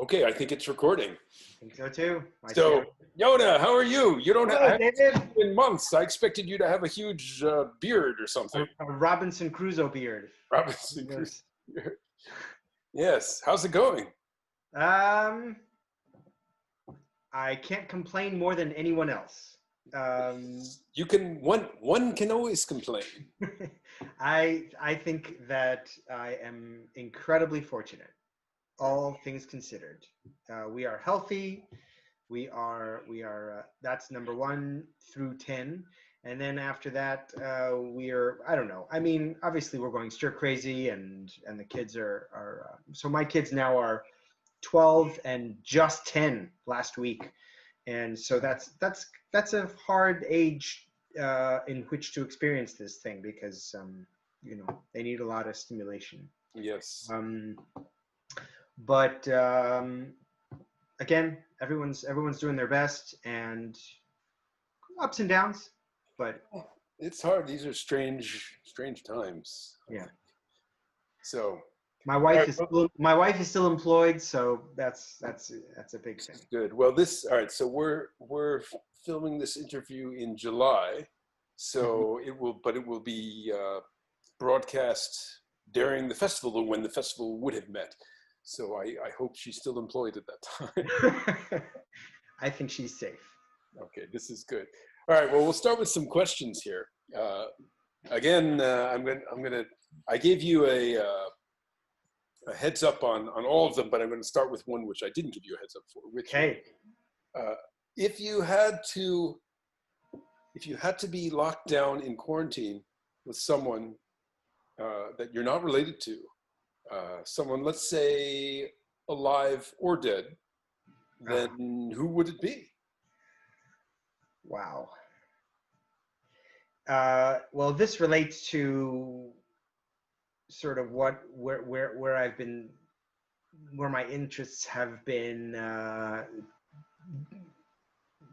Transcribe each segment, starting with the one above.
Okay, I think it's recording. I think so too. So, Yonah, how are you? You don't Hello, have David. in months. I expected you to have a huge beard or something. A Robinson Crusoe beard. Robinson Yes. Crusoe beard. Yes. How's it going? I can't complain more than anyone else. You can one can always complain. I think that I am incredibly fortunate, all things considered. We are healthy. We are. That's number 1 through 10, and then after that, we are. I don't know. I mean, obviously, we're going stir crazy, and the kids are. So my kids now are 12 and just 10 last week, and so that's a hard age in which to experience this thing because they need a lot of stimulation. Yes. But again, everyone's doing their best, and ups and downs, but it's hard. These are strange times. Yeah. So my wife is still employed, so that's a big thing. Good. Well, all right. So we're filming this interview in July, so it will be broadcast during the festival, when the festival would have met. So I hope she's still employed at that time. I think she's safe. Okay, this is good. All right. Well, we'll start with some questions here. Again, I gave you a heads up on all of them, but I'm going to start with one which I didn't give you a heads up for. Okay. If you had to be locked down in quarantine with someone that you're not related to, someone, let's say, alive or dead, then who would it be? Wow. Well, this relates to sort of where my interests have been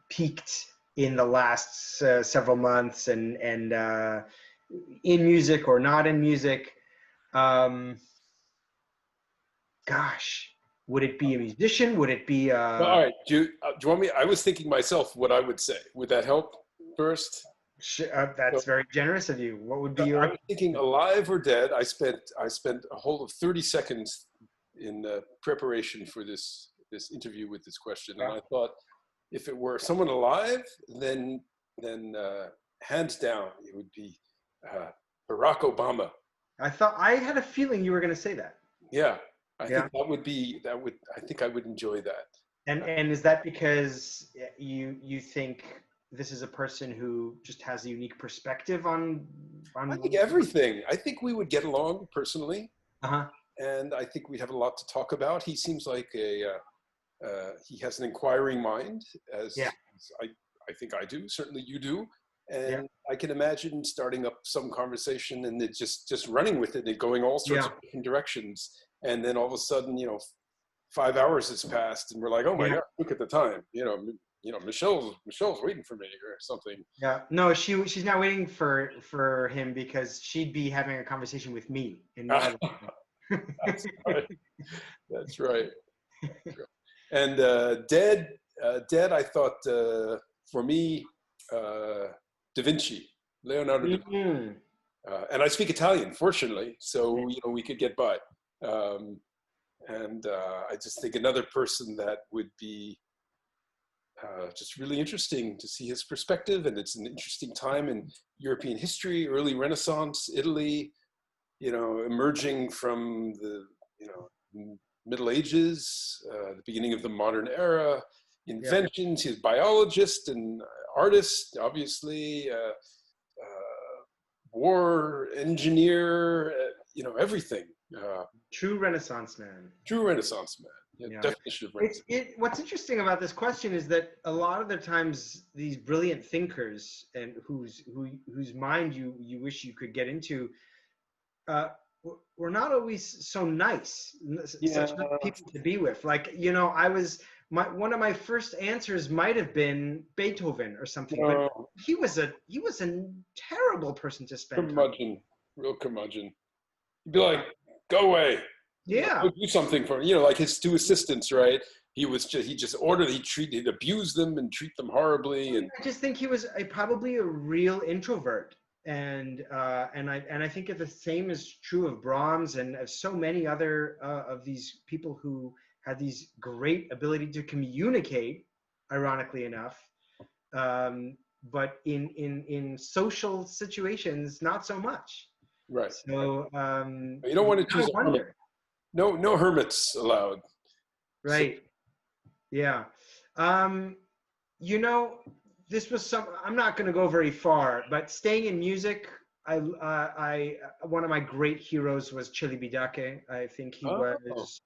peaked in the last several months, and in music or not in music. Gosh, would it be a musician? Would it be All right. Do you want me? I was thinking myself what I would say. Would that help first? That's very generous of you. What would be your? I was thinking alive or dead. I spent a whole of 30 seconds in preparation for this interview with this question, and I thought if it were someone alive, then hands down it would be Barack Obama. I had a feeling you were going to say that. Yeah, I think I think I would enjoy that. And is that because you think this is a person who just has a unique perspective on I think everything. I think we would get along personally. Uh-huh. And I think we'd have a lot to talk about. He seems like he has an inquiring mind, as I think I do. Certainly you do. And I can imagine starting up some conversation and it just running with it and going all sorts of different directions. And then all of a sudden, 5 hours has passed and we're like, oh my God, look at the time. Michelle's waiting for me or something. Yeah. No, she's not waiting for him because she'd be having a conversation with me in my life. That's right. That's right. And dead, I thought for me, Da Vinci, Leonardo da Vinci. And I speak Italian, fortunately, so we could get by. And I just think another person that would be just really interesting to see his perspective, and it's an interesting time in European history, early Renaissance, Italy, emerging from the Middle Ages, the beginning of the modern era, inventions. He's a biologist and artist, obviously, war engineer, everything. True Renaissance man. True Renaissance man. Definition of Renaissance. What's interesting about this question is that a lot of the times these brilliant thinkers and whose mind you wish you could get into, we're not always so nice. Such nice people to be with. Like one of my first answers might have been Beethoven or something, but he was a terrible person to spend time with. Real curmudgeon. You'd be like, go away. Yeah. go do something for him. You know, like his two assistants, right? He just ordered, he'd abuse them and treat them horribly. And I just think he was probably a real introvert, and I think the same is true of Brahms and of so many other of these people who had these great ability to communicate, ironically enough, but in social situations, not so much. right, So you don't want to choose I a hermit. wonder, No hermits allowed. So, right? Yeah. Um, You know, this was I'm not going to go very far, but staying in music, one of my great heroes was Chili Bidake. I think he oh, was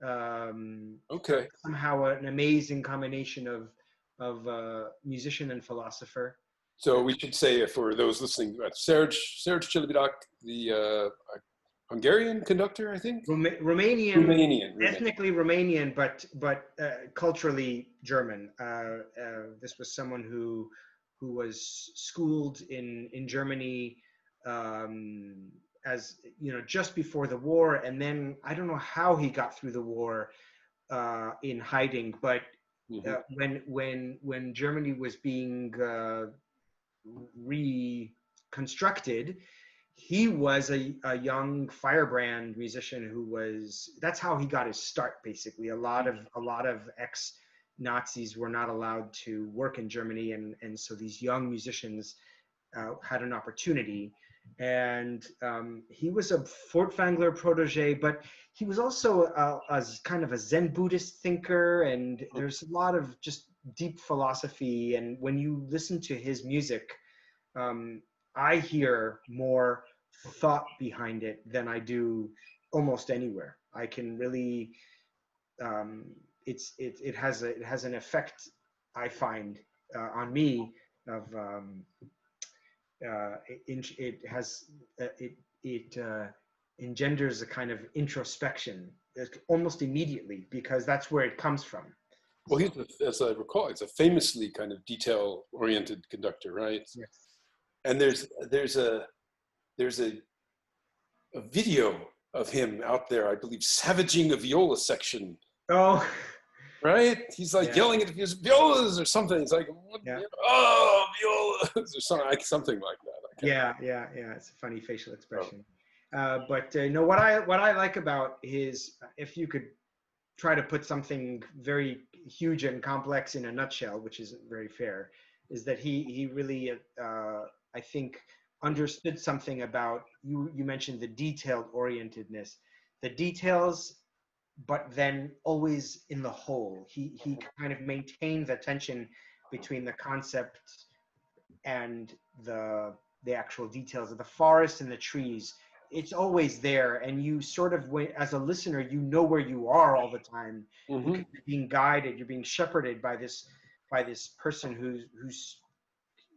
um, okay. somehow an amazing combination of musician and philosopher. So we should say, for those listening, Serge Celibidache, the Hungarian conductor, I think. Romanian, Romanian. ethnically Romanian, but culturally German. This was someone who was schooled in Germany, as you know, just before the war, and then I don't know how he got through the war in hiding, but Mhm. when Germany was being reconstructed, he was a young firebrand musician who was, that's how he got his start. Basically, a lot of ex Nazis were not allowed to work in Germany, and so these young musicians had an opportunity. And he was a Furtwängler protege, but he was also a kind of a Zen Buddhist thinker, and there's a lot of just deep philosophy. And when you listen to his music, I hear more thought behind it than I do almost anywhere. I can really, it has an effect, I find, on me of it engenders a kind of introspection almost immediately, because that's where it comes from. Well, as I recall, he's a famously kind of detail-oriented conductor, right? Yes. And there's a video of him out there, I believe, savaging a viola section, Oh, right? He's like yeah, yelling at his violas or something. It's like, what, yeah, oh, violas, or something like that. I can't yeah. It's a funny facial remember. expression. But no, what I like about his, if you could try to put something very huge and complex in a nutshell, which isn't very fair, is that he really I think understood something about you. You mentioned the detailed orientedness, the details, but then always in the whole. He kind of maintained the tension between the concept and the actual details of the forest and the trees. It's always there, and you sort of, as a listener, you know where you are all the time, Mm-hmm. because you're being guided, you're being shepherded by this person who's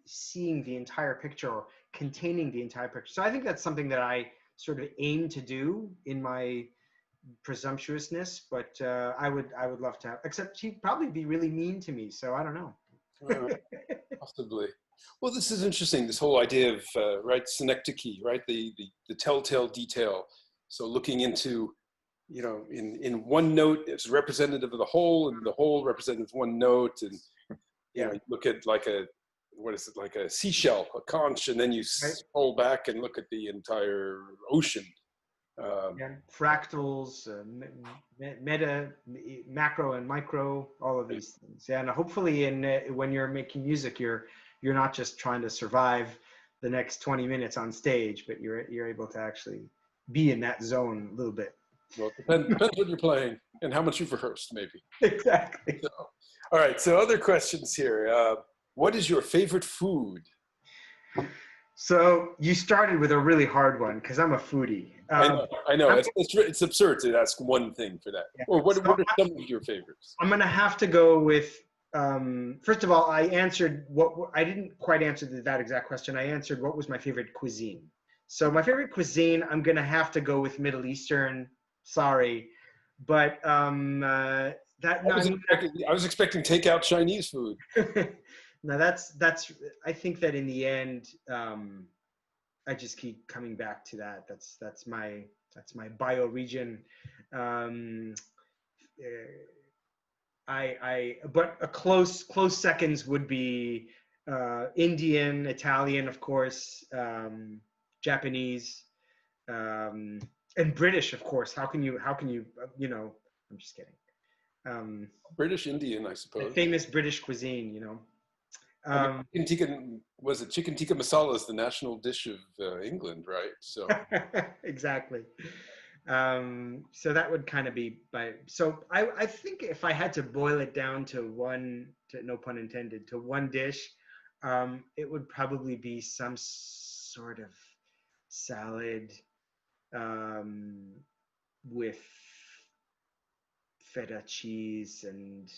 seeing the entire picture, or containing the entire picture. So I think that's something that I sort of aim to do in my presumptuousness, but I would love to have, except he'd probably be really mean to me, so I don't know. Possibly. Well, this is interesting. This whole idea of right, synecdoche, right, the telltale detail. So looking into, you know, in one note, it's representative of the whole, and the whole representative of one note, and you know, Yeah, you look at like what is it, like a seashell, a conch, and then you right. scroll back and look at the entire ocean. Yeah, fractals, meta, macro, and micro, all of these things. Yeah, and hopefully, when you're making music, you're not just trying to survive the next 20 minutes on stage, but you're able to actually be in that zone a little bit. Well, depends what you're playing and how much you've rehearsed, maybe. Exactly. So, all right. So other questions here. What is your favorite food? So you started with a really hard one because I'm a foodie. I know. I'm, It's absurd to ask one thing for that. yeah. Or So what are some of your favorites? I'm gonna have to go with. First of all, I answered what I didn't quite answer that exact question. I answered what was my favorite cuisine. So my favorite cuisine, I'm gonna have to go with Middle Eastern. Sorry, but that no, I was expecting takeout Chinese food. no, that's. I think that in the end, I just keep coming back to that. That's my bioregion. Um, but a close seconds would be Indian, Italian, of course, Japanese, and British, of course. How can you, you know, I'm just kidding. British Indian, I The suppose. famous British cuisine, you know. I mean, chicken tikka masala is the national dish of England, right? So Exactly. So that would kind of be so I think if I had to boil it down to no pun intended, to one dish, it would probably be some sort of salad with feta cheese and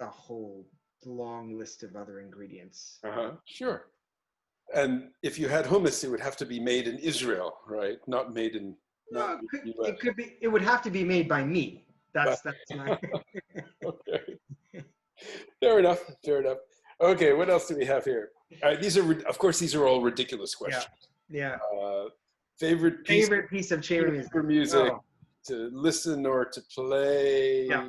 a whole long list of other ingredients. sure. And if you had hummus, it would have to be made in Israel, right? Not made in No, the US. it could be. It would have to be made by me. That's my. Okay. Fair enough. Fair enough. Okay, what else do we have here? These are, of course, these are all ridiculous questions. Yeah. Favorite piece of chamber music. Music to listen or to play, Yeah.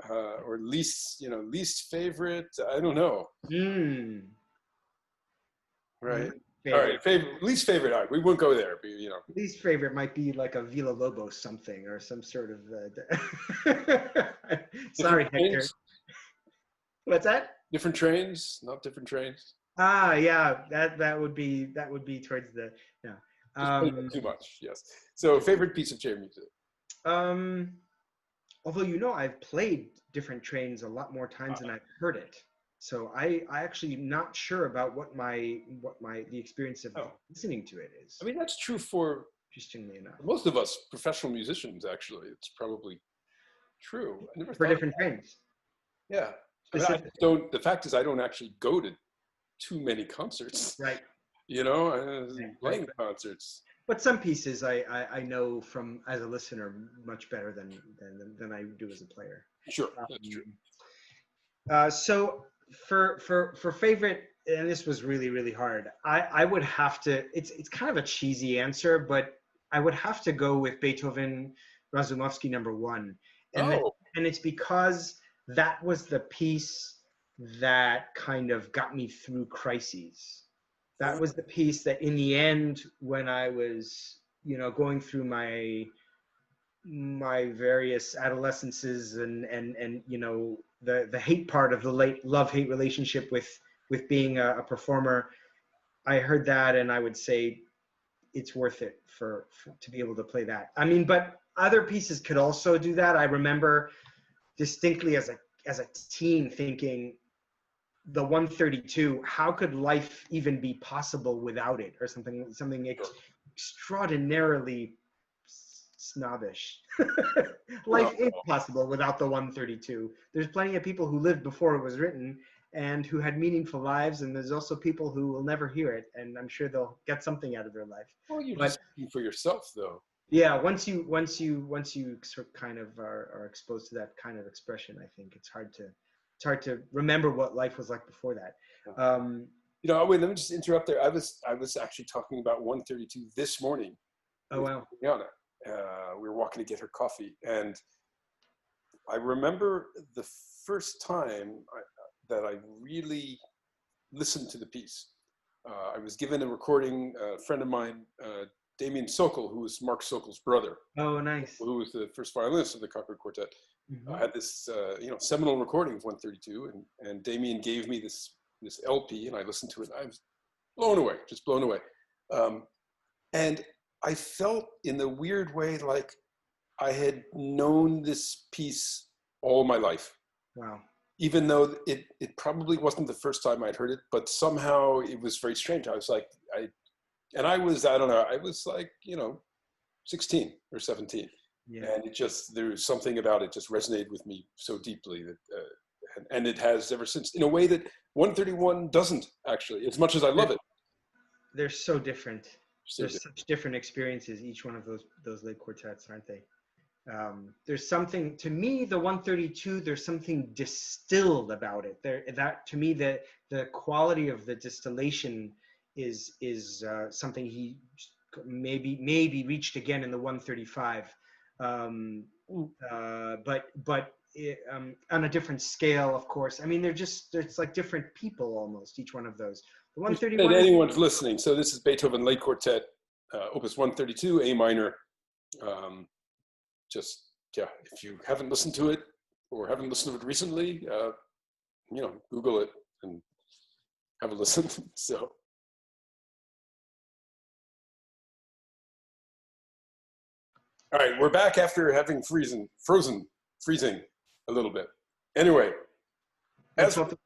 or least favorite. I don't know. Right. Favorite. All right. Least favorite. All right, we won't go there. But, you know. Least favorite might be like a Villa Lobos something or some sort of. Sorry, Hector. What's that? Different trains, not different trains. Yeah, that would be towards the too much. Yes. So favorite piece of chamber music. Although I've played different trains a lot more times than I've heard it. So I actually not sure about what the experience of listening to it is. I mean, that's true for, interestingly enough, most of us professional musicians. Actually, it's probably true. I never for thought different trains. Yeah, I don't. The fact is, I don't actually go to too many concerts. Right. You know, playing concerts. But some pieces I know from as a listener much better than I do as a player. Sure, that's true. So for favorite, and this was really hard. I would have to. It's kind of a cheesy answer, but I would have to go with Beethoven, Razumovsky No. 1, and it's because that was the piece that kind of got me through crises. That was the piece that in the end, when I was, going through my various adolescences and the hate part of the late love-hate relationship with being a performer, I heard that and I would say it's worth it for to be able to play that. I mean, but other pieces could also do that. I remember distinctly as a teen thinking, the 132, how could life even be possible without it, or something extraordinarily snobbish. Life is possible without the 132. There's plenty of people who lived before it was written and who had meaningful lives, and there's also people who will never hear it, and I'm sure they'll get something out of their life. Well, you're just speaking for yourself, though. Yeah, once you sort of kind of are exposed to that kind of expression, I think it's hard to remember what life was like before that. Wait, let me just interrupt there. I was actually talking about 132 this morning. Oh, wow. Yonah. We were walking to get her coffee, and I remember the first time that I really listened to the piece. I was given a recording. A friend of mine, Damien Sokol, who was Mark Sokol's brother. Oh, nice. Who was the first violinist of the Concord Quartet. Mm-hmm. I had this, seminal recording of 132, and Damien gave me this LP, and I listened to it. And I was blown away, just blown away. And I felt in the weird way like I had known this piece all my life. Wow. Even though it probably wasn't the first time I'd heard it, but somehow it was very strange. I was like, I was like, 16 or 17. Yeah. And there was something about it just resonated with me so deeply that, and it has ever since, in a way that 131 doesn't actually, as much as I love it. They're so different. There's such different experiences, each one of those late quartets, aren't they? There's something, to me, the 132, there's something distilled about it. That to me, the quality of the distillation is something he maybe reached again in the 135. On a different scale, of course. I mean, it's like different people almost, each one of those. The If 131 anyone's listening, so this is Beethoven Late Quartet, Opus 132, A minor. If you haven't listened to it or haven't listened to it recently, Google it and have a listen. So. All right, we're back after having freezing a little bit. Anyway, let's hope it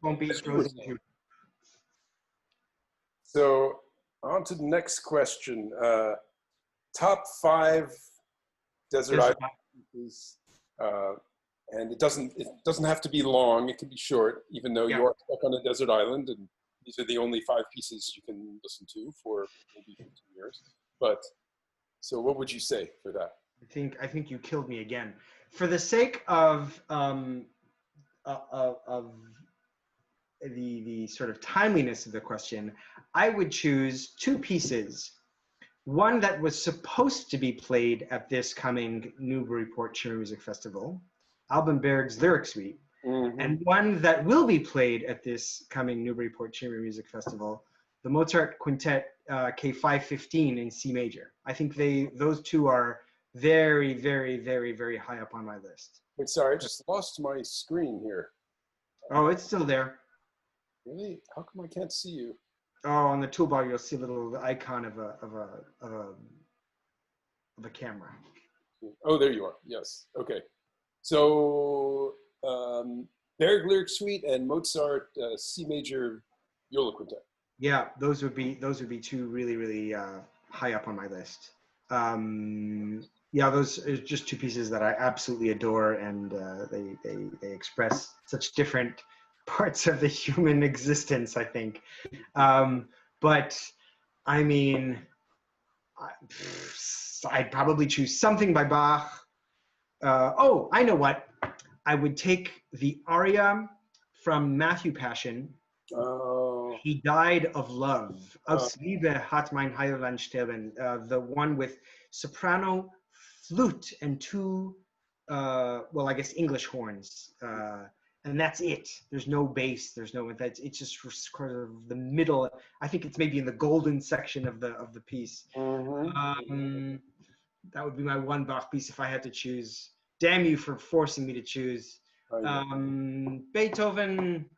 won't be frozen too. So on to the next question. Top 5 desert island pieces, and it doesn't have to be long. It can be short, even though you are stuck on a desert island, and these are the only 5 pieces you can listen to for maybe 15 years. But so, what would you say for that? I think you killed me again. For the sake of the sort of timeliness of the question, I would choose 2 pieces. One that was supposed to be played at this coming Newburyport Chamber Music Festival, Alban Berg's Lyric Suite, and one that will be played at this coming Newburyport Chamber Music Festival, the Mozart Quintet K515 in C major. I think those 2 are very, very, very, very high up on my list. Wait, sorry, I just lost my screen here. Oh, it's still there. Really? How come I can't see you? Oh, on the toolbar you'll see a little icon of a camera. Oh, there you are. Yes. Okay. So Berg Lyric Suite and Mozart C major viola quintet. Yeah, those would be 2 really, really high up on my list. Those are just 2 pieces that I absolutely adore, and they express such different parts of the human existence, I think. But I mean, I'd probably choose something by Bach. I know what. I would take the aria from Matthew Passion. Oh. He died of love. Aus Liebe hat mein Heiland sterben. The one with soprano, flute, and 2, I guess English horns. And that's it. There's no bass. There's no. It's just sort of the middle. I think it's maybe in the golden section of the piece. That would be my one Bach piece if I had to choose. Damn you for forcing me to choose. Beethoven.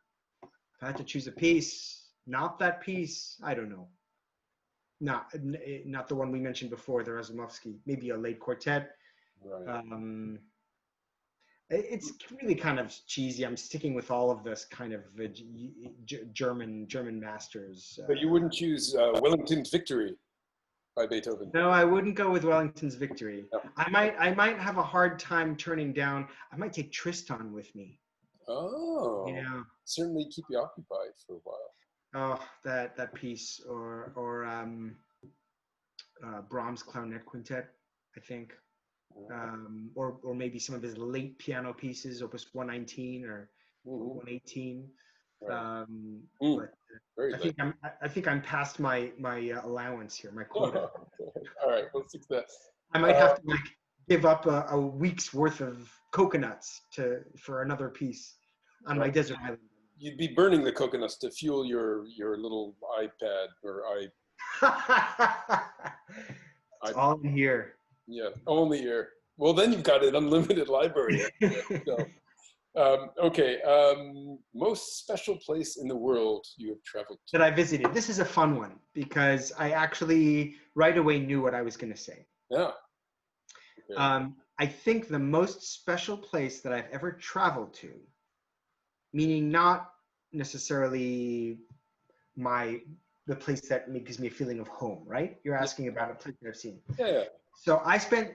If I had to choose a piece, not that piece. I don't know. Not the one we mentioned before, the Razumovsky. Maybe a late quartet. Right. It's really kind of cheesy. I'm sticking with all of this kind of German masters. But you wouldn't choose Wellington's Victory by Beethoven? No, I wouldn't go with Wellington's Victory. No. I might have a hard time turning down. I might take Tristan with me. Oh. Yeah. Certainly keep you occupied for a while. Oh, that piece, or Brahms' Clarinet Quintet, I think. Or maybe some of his late piano pieces, Opus 119 or 118. Right. But I think I'm past my allowance here, my quota. Okay. All right, let's fix that. I might have to give up a week's worth of coconuts for another piece on my desert island. You'd be burning the coconuts to fuel your little iPad or It's all in here. Yeah, only here. Well, then you've got an unlimited library. Most special place in the world you have traveled to? That I visited. This is a fun one because I actually right away knew what I was going to say. Yeah. Okay. I think the most special place that I've ever traveled to, meaning not necessarily the place that gives me a feeling of home, right? You're asking about a place that I've seen. Yeah. So I spent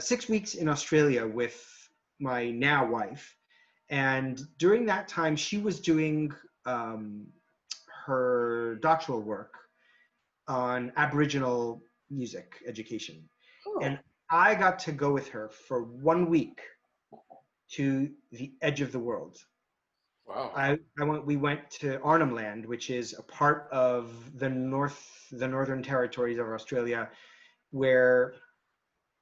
6 weeks in Australia with my now wife, and during that time she was doing her doctoral work on Aboriginal music education. Oh. And I got to go with her for 1 week to the edge of the world. Wow. We went to Arnhem Land, which is a part of the Northern Territories of Australia, where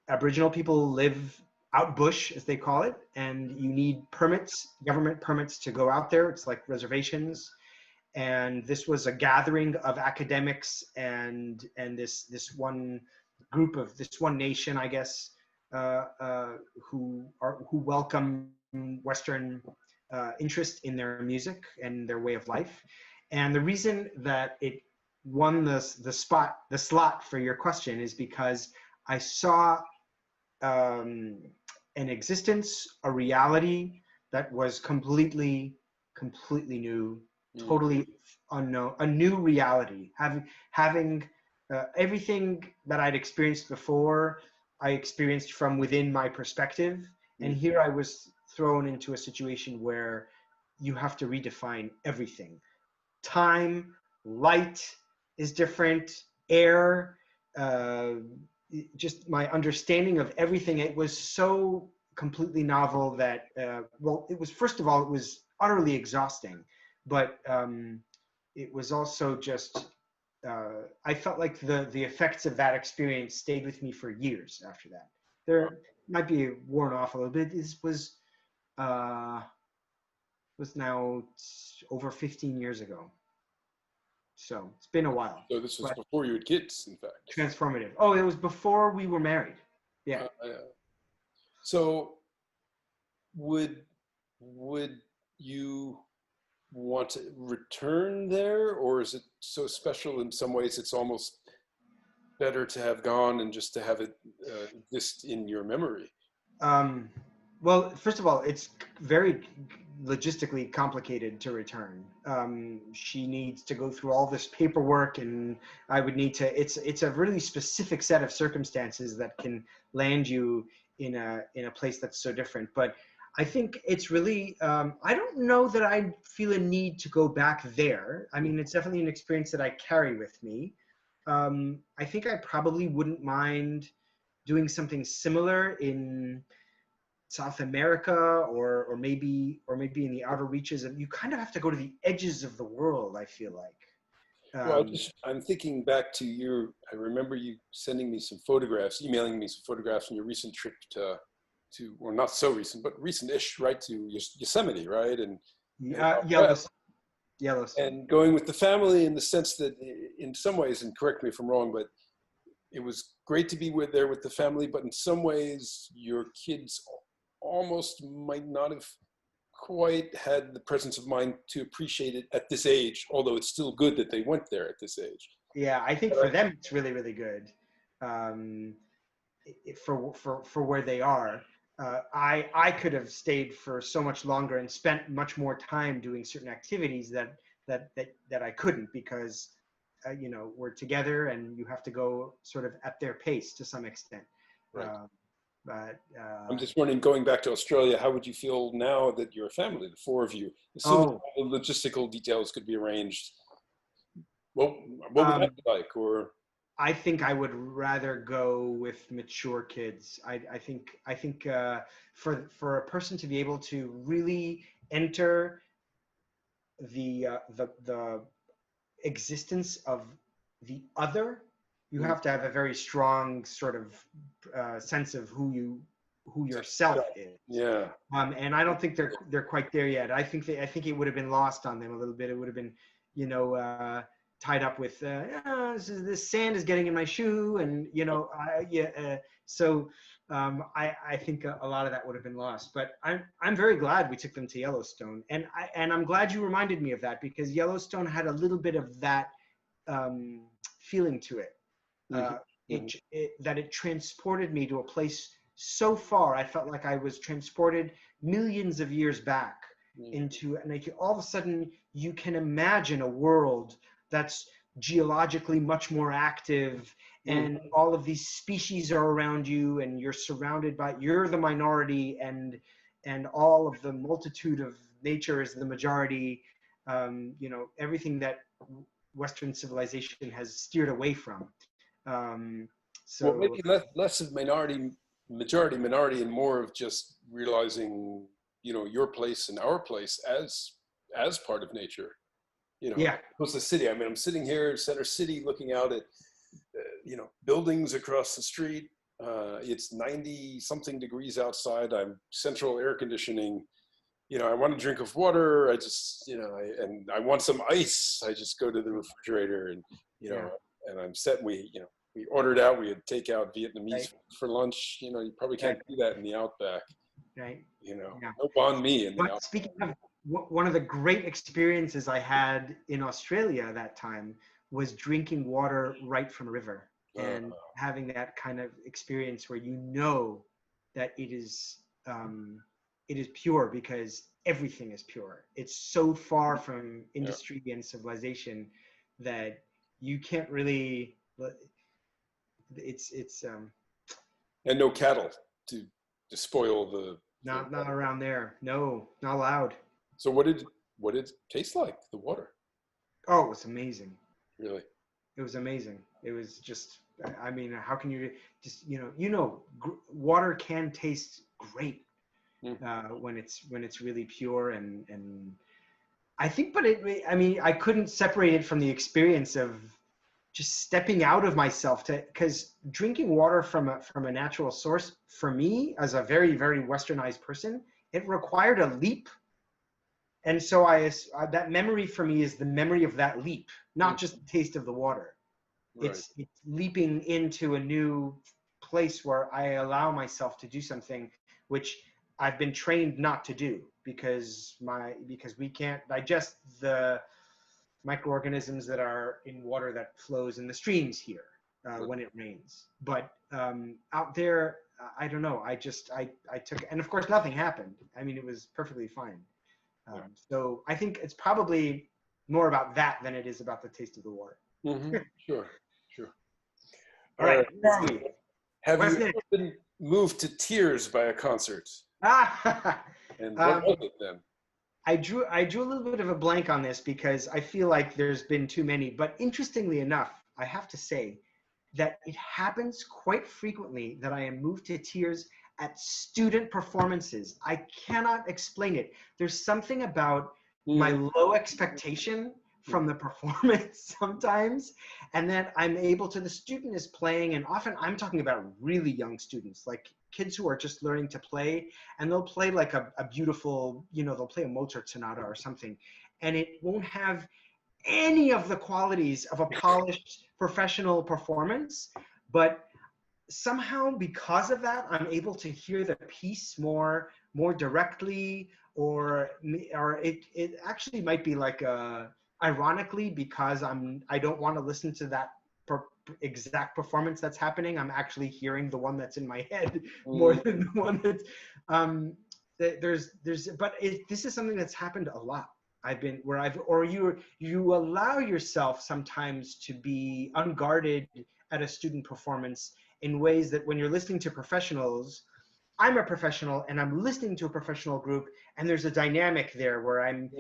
Aboriginal people live out bush, as they call it, and you need permits, government permits to go out there. It's like reservations. And this was a gathering of academics and this one group of this one nation, I guess, who welcome Western interest in their music and their way of life. And the reason that it won the slot for your question is because I saw an existence, a reality that was completely new, totally unknown, a new reality. Having everything that I'd experienced before, I experienced from within my perspective, and here I was thrown into a situation where you have to redefine everything. Time, light is different, air, just my understanding of everything. It was so completely novel that, well, it was, first of all, it was utterly exhausting, but it was also just, I felt like the effects of that experience stayed with me for years after that. There might be worn off a little bit. This was now over 15 years ago. So it's been a while. So this was before you had kids, in fact. Transformative. Oh, it was before we were married. Yeah. So would you want to return there, or is it so special in some ways it's almost better to have gone and just to have it exist in your memory? Well, first of all, it's very logistically complicated to return. She needs to go through all this paperwork, and I would need to, it's a really specific set of circumstances that can land you in a place that's so different. But I think it's really, I don't know that I feel a need to go back there. I mean, it's definitely an experience that I carry with me. I think I probably wouldn't mind doing something similar in South America, or maybe in the outer reaches. And you kind of have to go to the edges of the world, I feel like. Well, I'm thinking back to I remember you sending me some photographs, emailing me some photographs from your recent trip to or not so recent, but recent-ish, right, to Yosemite, right? And Yellowstone. And going with the family in the sense that in some ways, and correct me if I'm wrong, but it was great to be there with the family, but in some ways your kids almost might not have quite had the presence of mind to appreciate it at this age, although it's still good that they went there at this age. Yeah, I think for them it's really, really good, for where they are. I could have stayed for so much longer and spent much more time doing certain activities that I couldn't, because you know, we're together and you have to go sort of at their pace to some extent. Right. But I'm just wondering, going back to Australia, how would you feel now that you're a family, the four of you? Assuming all the logistical details could be arranged, what would that be like? Or I think I would rather go with mature kids. I think for a person to be able to really enter the existence of the other, you have to have a very strong sort of sense of who yourself is. Yeah. And I don't think they're quite there yet. I think it would have been lost on them a little bit. It would have been, you know, tied up with this sand is getting in my shoe, and you know, so I think a lot of that would have been lost. But I'm very glad we took them to Yellowstone, and I'm glad you reminded me of that, because Yellowstone had a little bit of that feeling to it. That it transported me to a place so far. I felt like I was transported millions of years back into, and like all of a sudden you can imagine a world that's geologically much more active, and all of these species are around you, and you're surrounded by, you're the minority, and all of the multitude of nature is the majority. You know, everything that Western civilization has steered away from. So well, maybe less of majority, and more of just realizing, you know, your place and our place as part of nature. You know, yeah. What's the city? I mean, I'm sitting here in Center City looking out at, you know, buildings across the street, It's 90 something degrees outside. I'm central air conditioning. I want a drink of water. I just, and I want some ice. I just go to the refrigerator and, Yeah. and I'm set. We ordered out. We had takeout Vietnamese Right. for lunch. You probably can't do that in the Outback. Right. Yeah. No banh mi in the But Outback. speaking of, one of the great experiences I had in Australia that time was drinking water right from a river and having that kind of experience where that it is pure because everything is pure. It's so far from industry and civilization that you can't really. It's And no cattle to spoil the. not around there. No, not allowed. So what did it taste like? The water? Oh, it was amazing. Really? It was amazing. It was just, I mean, how can you just, water can taste great when it's really pure and I think, but I couldn't separate it from the experience of just stepping out of myself because drinking water from a natural source for me as a very, very westernized person, it required a leap. And so that memory for me is the memory of that leap, not just the taste of the water. Right. It's leaping into a new place where I allow myself to do something which I've been trained not to do because we can't digest the microorganisms that are in water that flows in the streams here when it rains. But out there, I don't know. I took, and of course nothing happened. I mean, it was perfectly fine. So I think it's probably more about that than it is about the taste of the water. Mm-hmm. Sure. All right. Where are we? Have you ever been moved to tears by a concert? And what was it then? I drew a little bit of a blank on this because I feel like there's been too many. But interestingly enough, I have to say that it happens quite frequently that I am moved to tears at student performances. I cannot explain it. There's something about my low expectation from the performance sometimes, and then I'm able to, the student is playing, and often I'm talking about really young students, like kids who are just learning to play, and they'll play like a beautiful, they'll play a Mozart sonata or something, and it won't have any of the qualities of a polished professional performance, but somehow because of that, I'm able to hear the piece more directly, or it actually might be like ironically, because I don't want to listen to that exact performance that's happening. I'm actually hearing the one that's in my head more than the one that's this is something that's happened a lot. You allow yourself sometimes to be unguarded at a student performance in ways that when you're listening to professionals, I'm a professional and I'm listening to a professional group, and there's a dynamic there where I'm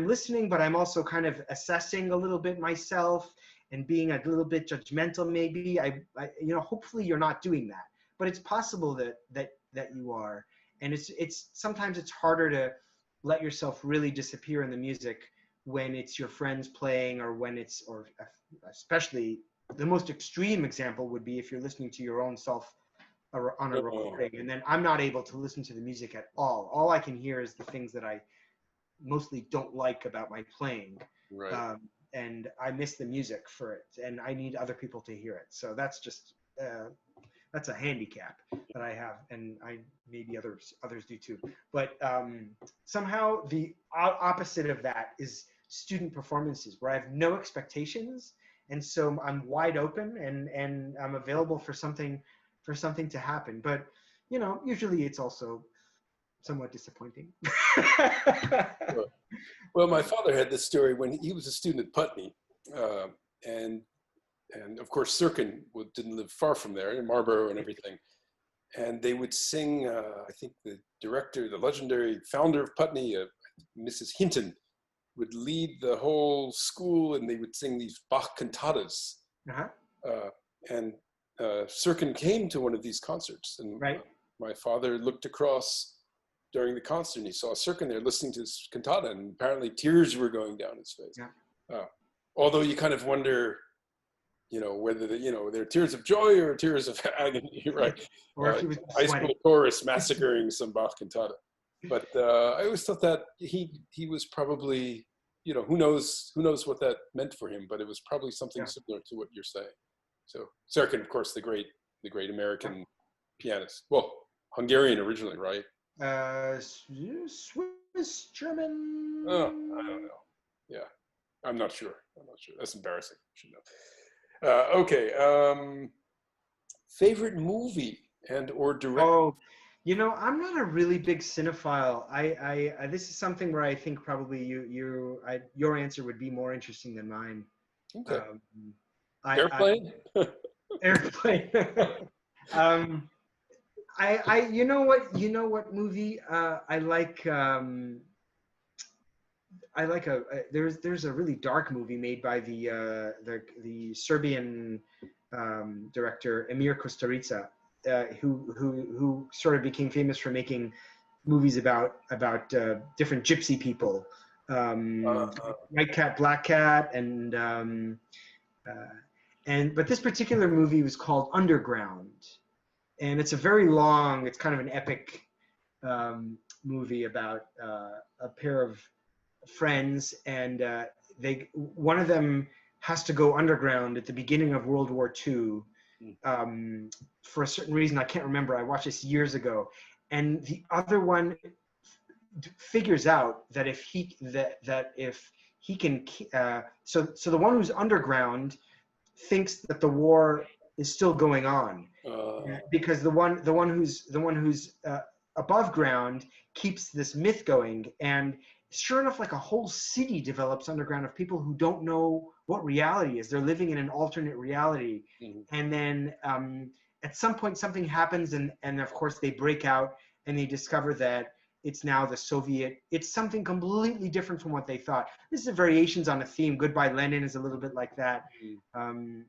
listening, but I'm also kind of assessing a little bit myself and being a little bit judgmental. Maybe hopefully you're not doing that, but it's possible that you are, and it's sometimes it's harder to let yourself really disappear in the music when it's your friends playing, or especially the most extreme example would be if you're listening to your own self on a recording, and then I'm not able to listen to the music at all. All I can hear is the things that I mostly don't like about my playing. Right. And I miss the music for it, and I need other people to hear it. So that's just that's a handicap that I have, and maybe others do too. But somehow the opposite of that is student performances, where I have no expectations, and so I'm wide open and I'm available for something to happen. But usually it's also somewhat disappointing. Well, my father had this story when he was a student at Putney, and of course Sirkin didn't live far from there, in Marlborough and everything. And they would sing, I think the director, the legendary founder of Putney, Mrs. Hinton, would lead the whole school, and they would sing these Bach cantatas. And Sirkin came to one of these concerts, and my father looked across during the concert, and he saw Sirkin there listening to his cantata, and apparently tears were going down his face. Although you kind of wonder, whether they're tears of joy or tears of agony, right? Or if he was High sweating. school chorus massacring some Bach cantata. But I always thought that he was probably, who knows what that meant for him, but it was probably something similar to what you're saying. So Serkin, of course, the great American pianist. Well, Hungarian originally, right? Swiss, German. Oh, I don't know. Yeah, I'm not sure. That's embarrassing. I should know. Okay. Favorite movie and or director? Oh, I'm not a really big cinephile. I this is something where I think probably your answer would be more interesting than mine. Okay. Airplane. Airplane. You know what movie I like. There's a really dark movie made by the Serbian director Emir Kusturica, who sort of became famous for making movies about different gypsy people, White Cat, Black Cat, but this particular movie was called Underground, and it's it's kind of an epic movie about a pair of friends, and one of them has to go underground at the beginning of World War II for a certain reason. I can't remember. I watched this years ago, and the other one figures out that if he can, so the one who's underground thinks that the war is still going on, because the one who's above ground keeps this myth going, and sure enough, like a whole city develops underground of people who don't know what reality is. They're living in an alternate reality. And then at some point something happens, and of course they break out and they discover that it's now the Soviet, it's something completely different from what they thought. This is variations on a theme. Goodbye Lenin is a little bit like that. And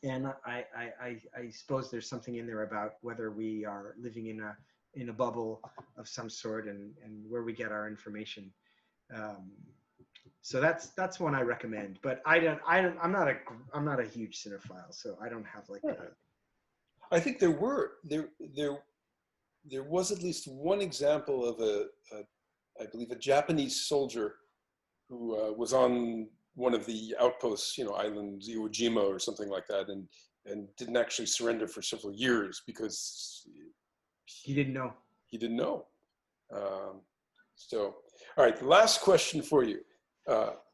I suppose there's something in there about whether we are living in a bubble of some sort, and where we get our information. So that's one I recommend. But I'm not a huge cinephile, so I don't have like I think there was at least one example of I believe a Japanese soldier who was on one of the outposts, islands, Iwo Jima or something like that, and didn't actually surrender for several years because he didn't know. He didn't know. So, all right, the last question for you.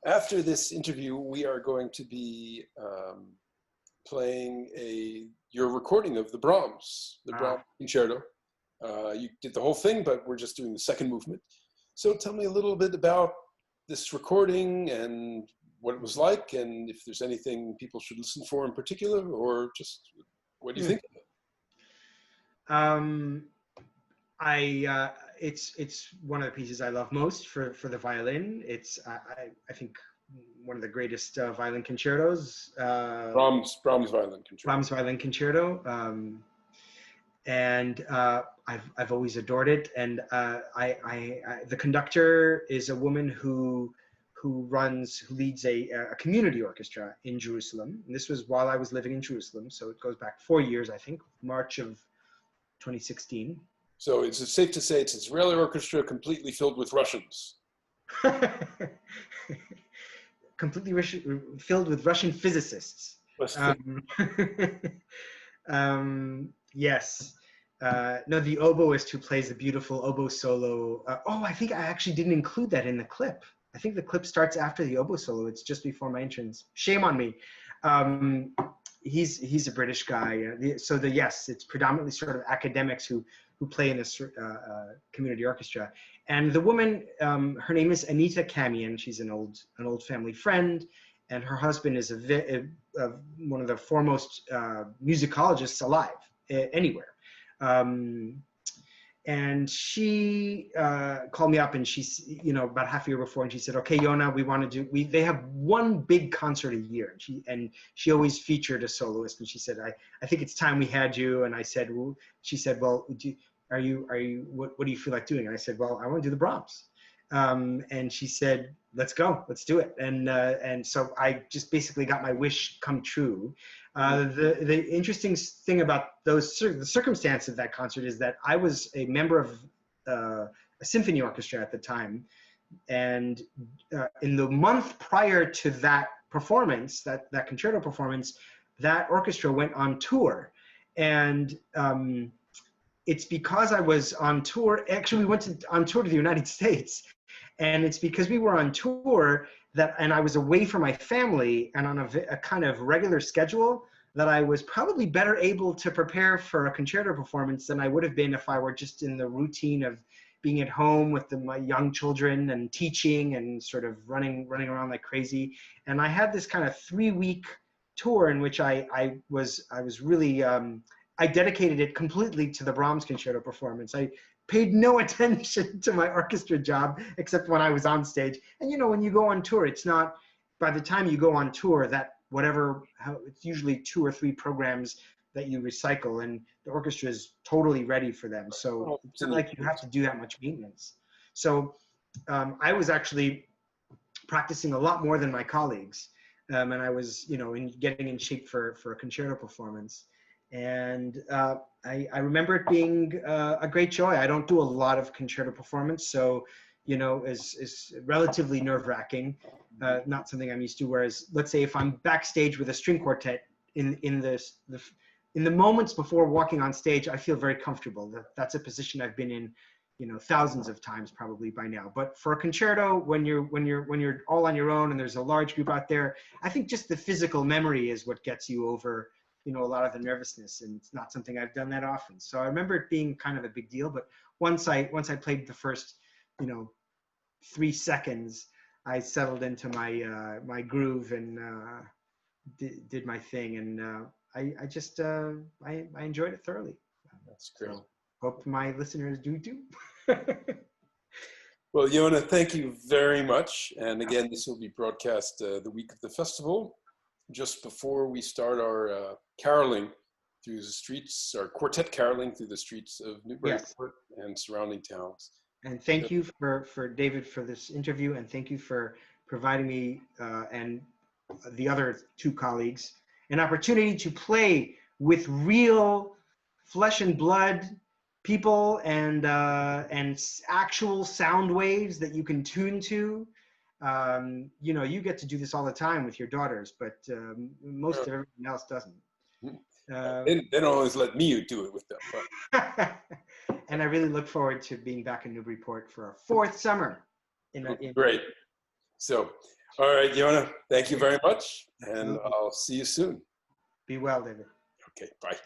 After this interview, we are going to be playing your recording of the Brahms concerto. You did the whole thing, but we're just doing the second movement. So tell me a little bit about this recording and what it was like, and if there's anything people should listen for in particular, or just what do you think of it? It's one of the pieces I love most for the violin. It's I think one of the greatest violin concertos. Brahms violin concerto. Brahms violin concerto, and I've always adored it. And the conductor is a woman who leads a community orchestra in Jerusalem. And this was while I was living in Jerusalem, so it goes back 4 years, I think, March of 2016. So it's safe to say it's an Israeli orchestra completely filled with Russians. Completely filled with Russian physicists. Yes. No, the oboist who plays the beautiful oboe solo. I think I actually didn't include that in the clip. I think the clip starts after the oboe solo. It's just before my entrance. Shame on me. He's a British guy. Yes, it's predominantly sort of academics who play in this community orchestra. And the woman, her name is Anita Kamian. She's an old family friend, and her husband is one of the foremost musicologists alive anywhere. And she called me up, and she's, about half a year before, and she said, "Okay, Yonah, we want to do. They have one big concert a year, and she always featured a soloist." And she said, "I think it's time we had you." And I said, "Well," she said, "Well, what do you feel like doing?" And I said, "Well, I want to do the Brahms." And she said, let's go, let's do it. And so I just basically got my wish come true. The interesting thing about the circumstance of that concert is that I was a member of a symphony orchestra at the time. And in the month prior to that performance, that concerto performance, that orchestra went on tour. And it's because I was on tour. Actually, we went on tour to the United States. And it's because we were on tour and I was away from my family and on a kind of regular schedule, that I was probably better able to prepare for a concerto performance than I would have been if I were just in the routine of being at home with my young children and teaching and sort of running around like crazy. And I had this kind of 3-week tour in which I was really, I dedicated it completely to the Brahms concerto performance. I paid no attention to my orchestra job except when I was on stage. And you know, when you go on tour, it's not, by the time you go on tour, that it's usually 2 or 3 programs that you recycle, and the orchestra is totally ready for them. So it's not like you have to do that much maintenance. So I was actually practicing a lot more than my colleagues. And I was, you know, getting in shape for a concerto performance. And I remember it being a great joy. I don't do a lot of concerto performance, so, you know, it's relatively nerve-wracking, not something I'm used to. Whereas, let's say if I'm backstage with a string quartet, in the moments before walking on stage, I feel very comfortable. That's a position I've been in, you know, thousands of times probably by now. But for a concerto, when you're all on your own and there's a large group out there, I think just the physical memory is what gets you over, you know, a lot of the nervousness, and it's not something I've done that often. So I remember it being kind of a big deal. But once I played the first, you know, 3 seconds, I settled into my groove and did my thing, and I just I enjoyed it thoroughly. That's great. So hope my listeners do too. Well, Yonah, thank you very much. And again, this will be broadcast the week of the festival, just before we start our caroling through the streets, our quartet caroling through the streets of Newburyport and surrounding towns. And thank you for David for this interview, and thank you for providing me and the other 2 colleagues an opportunity to play with real flesh and blood people and actual sound waves that you can tune to. You know, you get to do this all the time with your daughters, but most of everyone else doesn't. They don't always let me do it with them. But. And I really look forward to being back in Newburyport for a 4th summer. Great. So, all right, Yonah, thank you very much, and I'll see you soon. Be well, David. Okay, bye.